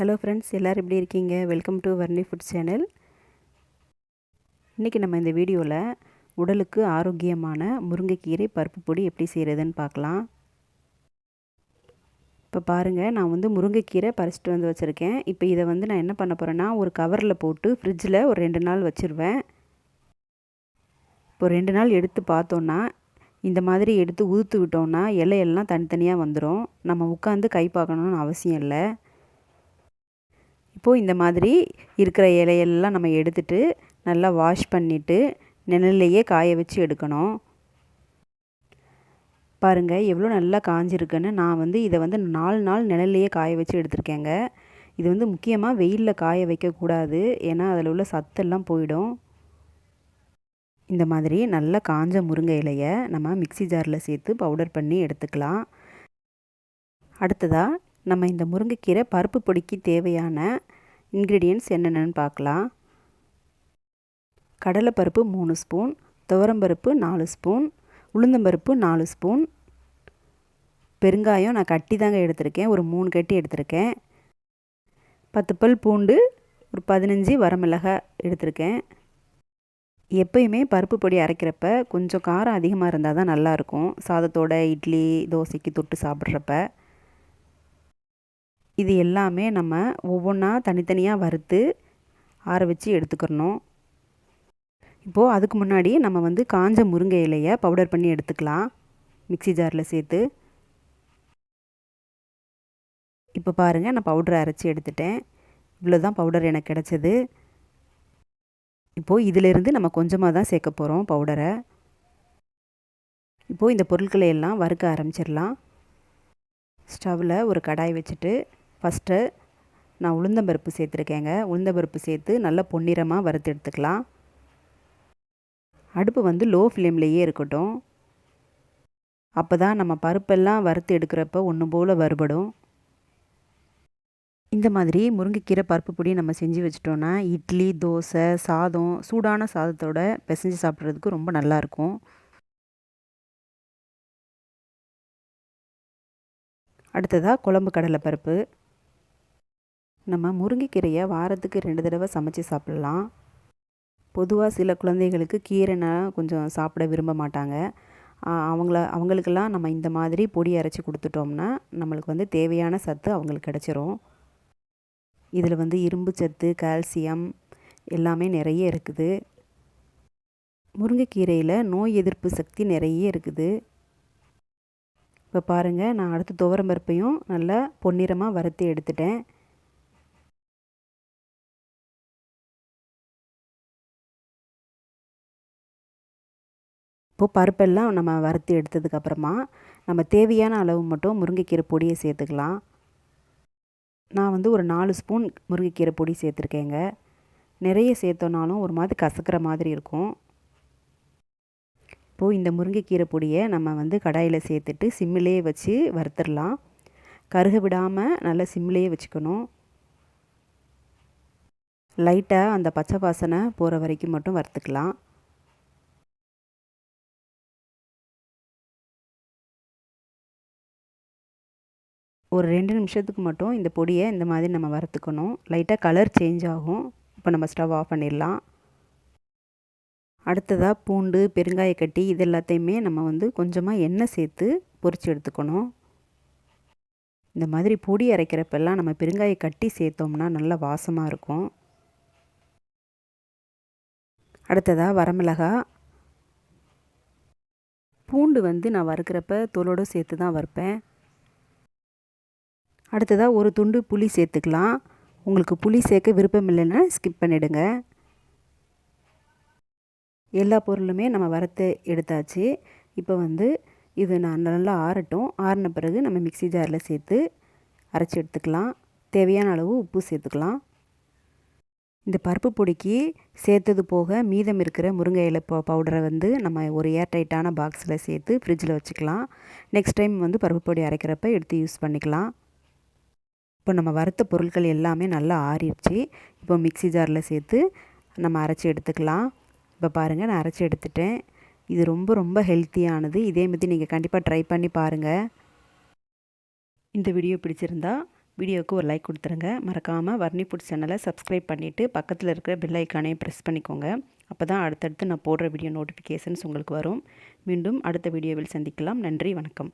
Hello friends, எல்லோரும் எப்படி இருக்கீங்க? Welcome to Varni food channel. இன்றைக்கி நம்ம இந்த வீடியோவில் உடலுக்கு ஆரோக்கியமான முருங்கைக்கீரை பருப்பு பொடி எப்படி செய்கிறதுன்னு பார்க்கலாம். இப்போ பாருங்கள், நான் முருங்கைக்கீரை பறிச்சிட்டு வச்சுருக்கேன். இப்போ இதை நான் என்ன பண்ண போகிறேன்னா, ஒரு கவரில் போட்டு ஃப்ரிட்ஜில் ஒரு 2 நாள் வச்சுருவேன். இப்போ 2 நாள் எடுத்து பார்த்தோன்னா, இந்த மாதிரி எடுத்து உதுத்து விட்டோம்னா இலையெல்லாம் தனித்தனியாக வந்துடும். நம்ம உட்காந்து கை பார்க்கணுன்னு அவசியம் இல்லை. இப்போது இந்த மாதிரி இருக்கிற இலையெல்லாம் நம்ம எடுத்துட்டு நல்லா வாஷ் பண்ணிவிட்டு நிழல்லையே காய வச்சு எடுக்கணும். பாருங்கள் எவ்வளோ நல்லா காஞ்சிருக்குன்னு. நான் இதை 4 நாள் நிழல்லையே காய வச்சு எடுத்திருக்கேங்க. இது முக்கியமாக வெயிலில் காய வைக்கக்கூடாது, ஏன்னா அதில் உள்ள சத்தெல்லாம் போயிடும். இந்த மாதிரி நல்லா காஞ்ச முருங்கை இலையை நம்ம மிக்ஸி ஜாரில் சேர்த்து பவுடர் பண்ணி எடுத்துக்கலாம். அடுத்ததாக நம்ம இந்த முருங்கைக்கீரை பருப்பு பொடிக்கு தேவையான இன்க்ரீடியன்ட்ஸ் என்னென்னு பார்க்கலாம். கடலைப்பருப்பு 3 ஸ்பூன், துவரம்பருப்பு 4 ஸ்பூன், உளுந்தம்பருப்பு 4 ஸ்பூன், பெருங்காயம் நான் கட்டி தாங்க எடுத்திருக்கேன், ஒரு 3 கட்டி எடுத்திருக்கேன், 10 பல் பூண்டு, ஒரு 15 வரமிளகாய் எடுத்திருக்கேன். எப்பயுமே பருப்பு பொடி அரைக்கிறப்ப கொஞ்சம் காரம் அதிகமாக இருந்தால் தான் நல்லாயிருக்கும், சாதத்தோட இட்லி தோசைக்கு தொட்டு சாப்பிட்றப்ப. இது எல்லாமே நம்ம ஒவ்வொன்றா தனித்தனியாக வறுத்து ஆற வச்சு எடுத்துக்கிறணும். இப்போது அதுக்கு முன்னாடி நம்ம காஞ்ச முருங்கை இலையை பவுடர் பண்ணி எடுத்துக்கலாம் மிக்ஸி ஜாரில் சேர்த்து. இப்போ பாருங்கள், நான் பவுடரை அரைச்சி எடுத்துட்டேன். இவ்வளோ தான் பவுடர் எனக்கு கிடச்சிது. இப்போது இதிலிருந்து நம்ம கொஞ்சமாக தான் சேர்க்க போகிறோம் பவுடரை. இப்போது இந்த பொருட்களை எல்லாம் வறுக்க ஆரம்பிச்சிடலாம். ஸ்டவ்வில் ஒரு கடாய் வச்சுட்டு ஃபஸ்ட்டு நான் உளுந்தம்பருப்பு சேர்த்துருக்கேங்க. உளுந்தம்பருப்பு சேர்த்து நல்லா பொன்னிறமாக வறுத்து எடுத்துக்கலாம். அடுப்பு லோ ஃப்ளேம்லேயே இருக்கட்டும். அப்போ தான் நம்ம பருப்பெல்லாம் வறுத்து எடுக்கிறப்ப ஒன்று போல் வறுபடும். இந்த மாதிரி முருங்கைக்கீரை பருப்பு பொடி நம்ம செஞ்சு வச்சிட்டோன்னா இட்லி தோசை சாதம் சூடான சாதத்தோட பிசைஞ்சு சாப்பிட்றதுக்கு ரொம்ப நல்லாயிருக்கும். அடுத்ததாக குழம்பு கடலைப்பருப்பு. நம்ம முருங்கைக்கீரையை வாரத்துக்கு 2 தடவை சமைச்சு சாப்பிட்லாம். பொதுவாக சில குழந்தைகளுக்கு கீரைனா கொஞ்சம் சாப்பிட விரும்ப மாட்டாங்க. அவங்களுக்கெல்லாம் நம்ம இந்த மாதிரி பொடி அரைச்சி கொடுத்துட்டோம்னா நம்மளுக்கு தேவையான சத்து அவங்களுக்கு கிடச்சிரும். இதில் இரும்பு சத்து, கால்சியம் எல்லாமே நிறைய இருக்குது. முருங்கைக்கீரையில் நோய் எதிர்ப்பு சக்தி நிறைய இருக்குது. இப்போ பாருங்கள், நான் அடுத்து துவரம்பருப்பையும் நல்லா பொன்னிறமாக வறுத்து எடுத்துட்டேன். இப்போது பருப்பெல்லாம் நம்ம வறுத்து எடுத்ததுக்கப்புறமா நம்ம தேவையான அளவு மட்டும் முருங்கைக்கீரை பொடியை சேர்த்துக்கலாம். நான் ஒரு 4 ஸ்பூன் முருங்கைக்கீரை பொடி சேர்த்துருக்கேங்க. நிறைய சேர்த்தோனாலும் ஒரு மாதிரி கசக்கிற மாதிரி இருக்கும். இப்போது இந்த முருங்கைக்கீரை பொடியை நம்ம கடாயில் சேர்த்துட்டு சிம்மிலே வச்சு வறுத்துடலாம். கருக விடாமல் நல்லா சிம்மிலே வச்சுக்கணும். லைட்டாக அந்த பச்சை வாசனை போகிற வரைக்கும் மட்டும் வறுத்துக்கலாம். ஒரு 2 நிமிஷத்துக்கு மட்டும் இந்த பொடியை இந்த மாதிரி நம்ம வறுத்துக்கணும். லைட்டாக கலர் சேஞ்ச் ஆகும். இப்போ நம்ம ஸ்டவ் ஆஃப் பண்ணிடலாம். அடுத்ததாக பூண்டு, பெருங்காயக்கட்டி இது எல்லாத்தையுமே நம்ம கொஞ்சமாக எண்ணெய் சேர்த்து பொரித்து எடுத்துக்கணும். இந்த மாதிரி பொடி அரைக்கிறப்பெல்லாம் நம்ம பெருங்காயக்கட்டி சேர்த்தோம்னா நல்லா வாசமாக இருக்கும். அடுத்ததாக வரமிளகாய். பூண்டு நான் வறுக்கிறப்ப தோலோடு சேர்த்து தான் வறுப்பேன். அடுத்ததாக ஒரு துண்டு புளி சேர்த்துக்கலாம். உங்களுக்கு புளி சேர்க்க விருப்பம் இல்லைன்னா ஸ்கிப் பண்ணிவிடுங்க. எல்லா பொருளுமே நம்ம வறுத்து எடுத்தாச்சு. இப்போ இது நான் நல்லா ஆறட்டும். ஆறின பிறகு நம்ம மிக்ஸி ஜாரில் சேர்த்து அரைச்சி எடுத்துக்கலாம். தேவையான அளவு உப்பு சேர்த்துக்கலாம். இந்த பருப்பு பொடிக்கு சேர்த்தது போக மீதம் இருக்கிற முருங்கை இலை பவுடரை நம்ம ஒரு ஏர்டைட்டான பாக்ஸில் சேர்த்து ஃப்ரிட்ஜில் வச்சுக்கலாம். நெக்ஸ்ட் டைம் பருப்பு பொடி அரைக்கிறப்ப எடுத்து யூஸ் பண்ணிக்கலாம். இப்போ நம்ம வறுத்த பொருட்கள் எல்லாமே நல்லா ஆறிடுச்சு. இப்போ மிக்ஸி ஜாரில் சேர்த்து நம்ம அரைச்சி எடுத்துக்கலாம். இப்போ பாருங்கள், நான் அரைச்சி எடுத்துட்டேன். இது ரொம்ப ரொம்ப ஹெல்த்தியானது. இதே மாதிரி நீங்கள் கண்டிப்பாக ட்ரை பண்ணி பாருங்கள். இந்த வீடியோ பிடிச்சிருந்தா வீடியோவுக்கு ஒரு லைக் கொடுத்துருங்க. மறக்காமல் வர்ணி ஃபுட் சேனலை சப்ஸ்கிரைப் பண்ணிவிட்டு பக்கத்தில் இருக்கிற பெல் ஐக்கானையும் ப்ரெஸ் பண்ணிக்கோங்க. அப்போ தான் அடுத்தடுத்து நான் போடுற வீடியோ நோட்டிஃபிகேஷன்ஸ் உங்களுக்கு வரும். மீண்டும் அடுத்த வீடியோவில் சந்திக்கலாம். நன்றி, வணக்கம்.